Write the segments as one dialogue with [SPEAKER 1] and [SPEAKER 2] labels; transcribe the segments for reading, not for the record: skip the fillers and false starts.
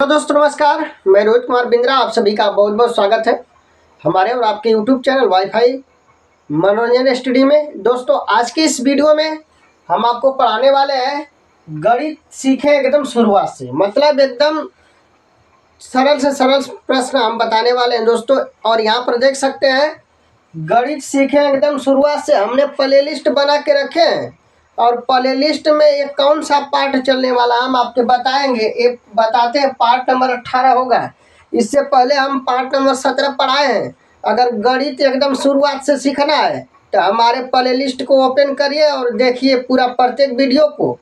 [SPEAKER 1] Hello दोस्तों, नमस्कार। मैं रोहित कुमार बिंद्रा, आप सभी का बहुत बहुत स्वागत है हमारे और आपके यूट्यूब चैनल वाईफाई मनोरंजन स्टडी में। दोस्तों, आज की इस वीडियो में हम आपको पढ़ाने वाले हैं गणित सीखें एकदम शुरुआत से, मतलब एकदम सरल से सरल प्रश्न हम बताने वाले हैं दोस्तों। और यहाँ पर देख सकते हैं गणित सीखें एकदम शुरुआत से हमने प्ले लिस्ट बना के रखे हैं और प्ले लिस्ट में ये कौन सा पार्ट चलने वाला हम आपके बताएंगे। एक बताते हैं पार्ट नंबर 18 होगा। इससे पहले हम पार्ट नंबर 17 पढ़ाए हैं। अगर गणित एकदम शुरुआत से सीखना है तो हमारे प्ले लिस्ट को ओपन करिए और देखिए पूरा प्रत्येक वीडियो को,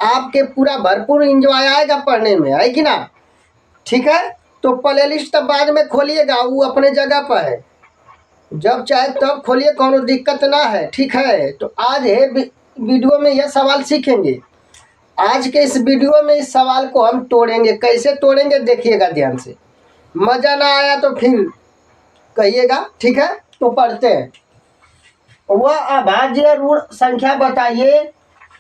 [SPEAKER 1] आपके पूरा भरपूर इंजॉय आएगा पढ़ने में, है कि ना। ठीक है, तो प्ले लिस्ट तब बाद में खोलिएगा, वो अपने जगह पर है, जब चाहे तब खोलिए, कोनो दिक्कत ना है। ठीक है, तो आज है वीडियो में यह सवाल सीखेंगे। आज के इस वीडियो में इस सवाल को हम तोड़ेंगे। कैसे तोड़ेंगे देखिएगा ध्यान से, मज़ा ना आया तो फिर कहिएगा। ठीक है, तो पढ़ते हैं। वह अभाज्य ऋण संख्या बताइए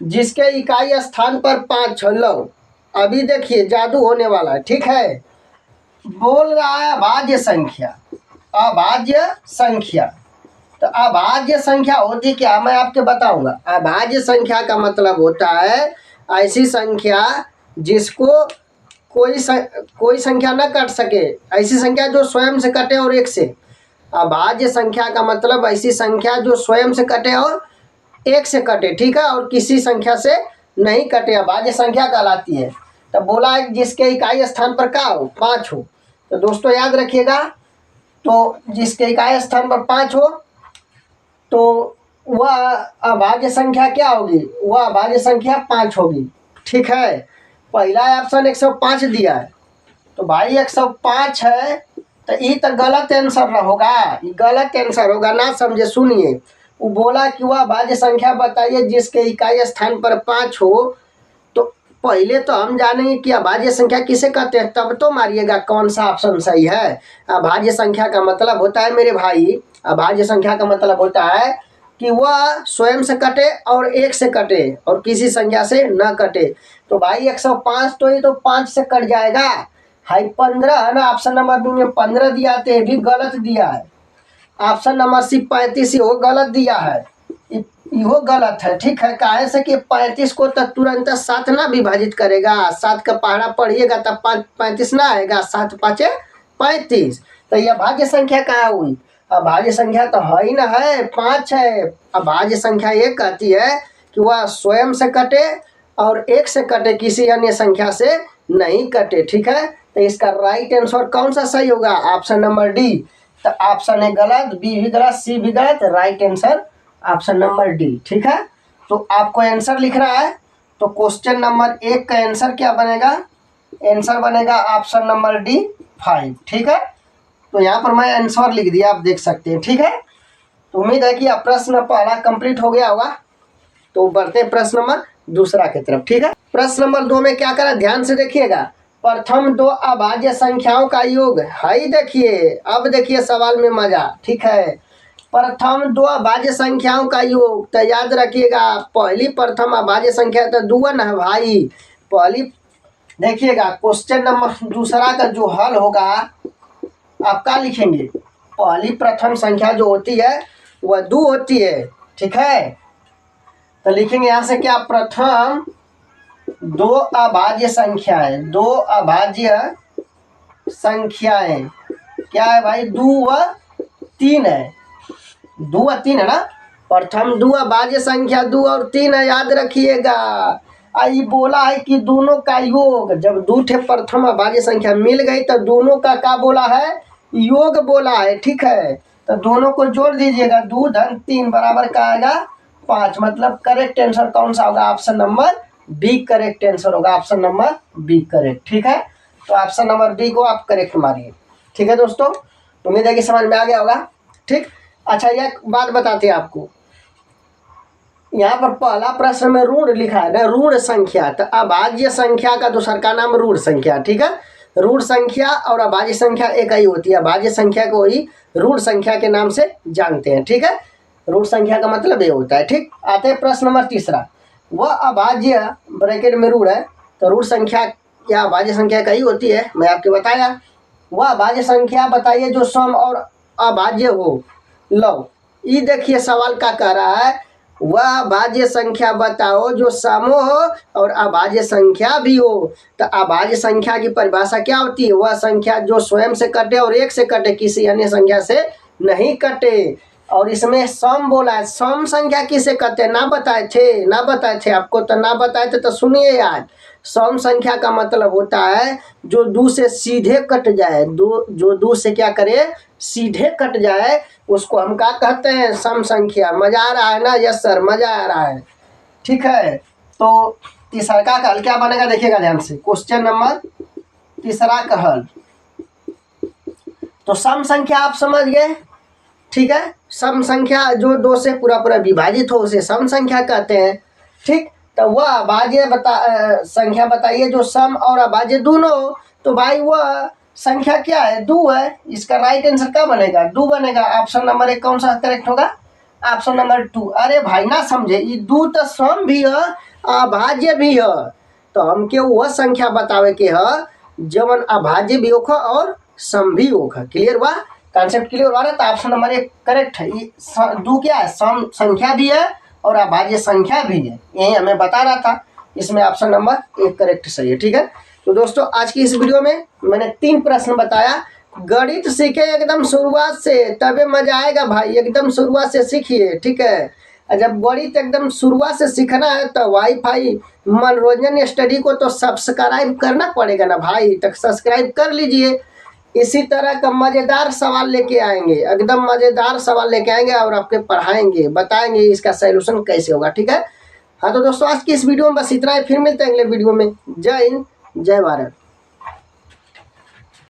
[SPEAKER 1] जिसके इकाई स्थान पर 5 हो। लो अभी देखिए जादू होने वाला है। ठीक है, बोल रहा है अभाज्य संख्या। अभाज्य संख्या, तो अभाज्य संख्या होती क्या, मैं आपके बताऊंगा। अभाज्य संख्या का मतलब होता है ऐसी संख्या जिसको कोई संख्या न कट सके, ऐसी संख्या जो स्वयं से कटे और एक से। अभाज्य संख्या का मतलब ऐसी संख्या जो स्वयं से कटे और एक से कटे। ठीक है, और किसी संख्या से नहीं कटे, अभाज्य संख्या कहलाती है। तब बोला है जिसके इकाई स्थान पर क्या हो, 5 हो। तो दोस्तों याद रखिएगा, तो जिसके इकाई स्थान पर 5 हो तो वह अभाज्य संख्या क्या होगी, वह अभाज्य संख्या 5 होगी। ठीक है, पहला ऑप्शन 105 दिया है, तो भाई 105 है, तो ये तो गलत आंसर होगा, ये गलत आंसर होगा, ना समझे, सुनिए। वो बोला कि वह अभाज्य संख्या बताइए जिसके इकाई स्थान पर 5 हो। तो पहले तो हम जानेंगे कि अभाज्य संख्या किसे कहते हैं, तब तो मारिएगा कौन सा ऑप्शन सही है। अभाज्य संख्या का मतलब होता है मेरे भाई, अभाज्य संख्या का मतलब होता है कि वह स्वयं से कटे और एक से कटे और किसी संख्या से न कटे। तो भाई 105 तो ये तो 5 से कट जाएगा। हाई 15 है ना, ऑप्शन नंबर बी में 15 दिया तो ये भी गलत दिया है। ऑप्शन नंबर सी 35 वो गलत दिया है, यो गलत है। ठीक है, काहे से कि 35 को तो तुरंत 7 ना विभाजित करेगा, 7 का पहाड़ा पढ़िएगा तब 35 ना आएगा, 7 5 35। तो यह अभाज्य संख्या कहाँ हुई, अभाज्य संख्या तो है ही ना, है 5 है। अभाज्य संख्या ये कहती है कि वह स्वयं से कटे और एक से कटे, किसी अन्य संख्या से नहीं कटे। ठीक है, तो इसका राइट आंसर कौन सा सही होगा, ऑप्शन नंबर डी। तो ऑप्शन ए गलत, बी भी गलत, सी भी गलत, right answer option number D. ठीक है, तो आपको आंसर लिख रहा है, तो क्वेश्चन नंबर 1 का आंसर क्या बनेगा, आंसर बनेगा ऑप्शन नंबर डी 5। ठीक है, तो यहाँ पर मैं आंसर लिख दिया, आप देख सकते हैं। ठीक है, तो उम्मीद है कि आप प्रश्न पहला कंप्लीट हो गया होगा। तो बढ़ते हैं प्रश्न नंबर दूसरा की तरफ। ठीक है, प्रश्न नंबर 2 में क्या करा, ध्यान से देखिएगा। प्रथम 2 अभाज्य संख्याओं का योग है। देखिए, अब देखिए सवाल में मजा। ठीक है, प्रथम 2 अभाज्य संख्याओं का योग, तो याद रखिएगा पहली प्रथम अभाज्य संख्या तो 2 है भाई। पहली देखिएगा क्वेश्चन नंबर दूसरा का जो हल होगा आप क्या लिखेंगे, पहली प्रथम संख्या जो होती है वह 2 होती है। ठीक है, तो लिखेंगे यहाँ से क्या, प्रथम 2 अभाज्य संख्याएं, 2 अभाज्य संख्याएं क्या है भाई, 2 व 3 है, 2 व 3 है ना। प्रथम 2 अभाज्य संख्या 2 और 3 है, याद रखिएगा। आई बोला है कि दोनों का योग, जब 2 ठे प्रथम अभाज्य संख्या मिल गई तो दोनों का क्या बोला है, योग बोला है। ठीक है, तो दोनों को जोड़ दीजिएगा, 2 धन 3 बराबर का आएगा 5। मतलब करेक्ट आंसर कौन सा होगा, option number B correct answer होगा, ऑप्शन नंबर बी करेक्ट। ठीक है, तो ऑप्शन नंबर बी को आप करेक्ट मारिए। ठीक है दोस्तों, उम्मीद है कि समझ में आ गया होगा। ठीक, अच्छा एक बात बताते हैं आपको, यहाँ पर पहला प्रश्न में ऋण लिखा है ना, ऋण संख्या, तो अभाज्य संख्या का दूसरा का नाम ऋण संख्या। ठीक है, ऋण संख्या और अभाज्य संख्या एक ही होती है, अभाज्य संख्या को ही ऋण संख्या के नाम से जानते हैं। ठीक है, ऋण संख्या का मतलब ये होता है। ठीक, आते हैं प्रश्न नंबर तीसरा। वह अभाज्य ब्रैकेट में ऋण है, तो ऋण संख्या या अभाज्य संख्या कई होती है, मैं आपको बताया। वह अभाज्य संख्या बताइए जो सम और अभाज्य हो। लो ये देखिए सवाल क्या कह रहा है, वह अभाज्य संख्या बताओ जो सम हो और अभाज्य संख्या भी हो। तो अभाज्य संख्या की परिभाषा क्या होती है, वह संख्या जो स्वयं से कटे और एक से कटे, किसी अन्य संख्या से नहीं कटे। और इसमें सम बोला है, सम संख्या किसे कहते हैं, ना बताए थे आपको, तो ना बताए थे तो सुनिए यार। सम संख्या का मतलब होता है जो दो से सीधे कट जाए, जो दो से क्या करे, सीधे कट जाए, उसको हम क्या कहते हैं, सम संख्या। मजा आ रहा है ना? यस सर, मजा आ रहा है। ठीक है, तो तीसरा का हल क्या बनेगा, देखिएगा ध्यान से। क्वेश्चन नंबर तीसरा का हल, तो सम संख्या आप समझ गए। ठीक है, सम संख्या जो दो से पूरा पूरा विभाजित हो उसे सम संख्या कहते हैं। ठीक, तो वह अभाज्य संख्या बताइए जो सम और अभाज्य दोनों हो। तो भाई वह संख्या क्या है, दो है। इसका राइट आंसर क्या बनेगा, दो बनेगा। ऑप्शन नंबर 1 कौन सा करेक्ट होगा, ऑप्शन नंबर 2। अरे भाई ना समझे, ये दो तो सम भी है अभाज्य भी है, तो हमके वह संख्या बतावे के है जवन अभाज्य भी होगा और सम भी होगा। क्लियर हुआ, कॉन्सेप्ट क्लियर हुआ ना? तो ऑप्शन नंबर 1 करेक्ट है। ये दो क्या है, सम संख्या भी है और अभाज्य संख्या भी है, यही हमें बताना था। इसमें ऑप्शन नंबर 1 करेक्ट सही है। ठीक है, तो दोस्तों आज की इस वीडियो में मैंने 3 प्रश्न बताया। गणित सीखे एकदम शुरुआत से, तबे मजा आएगा भाई। एकदम शुरुआत से सीखिए। ठीक है, जब गणित एकदम शुरुआत से सीखना है तो वाईफाई मनोरंजन स्टडी को तो सब्सक्राइब करना पड़ेगा ना भाई, तक सब्सक्राइब कर लीजिए। इसी तरह का मज़ेदार सवाल लेके आएंगे, एकदम मज़ेदार सवाल लेके आएंगे और आपके पढ़ाएंगे, बताएंगे इसका सलूशन कैसे होगा। ठीक है, हाँ तो दोस्तों आज की इस वीडियो में बस इतना ही, फिर मिलते हैं अगले वीडियो में। जय हिंद, जय भारत।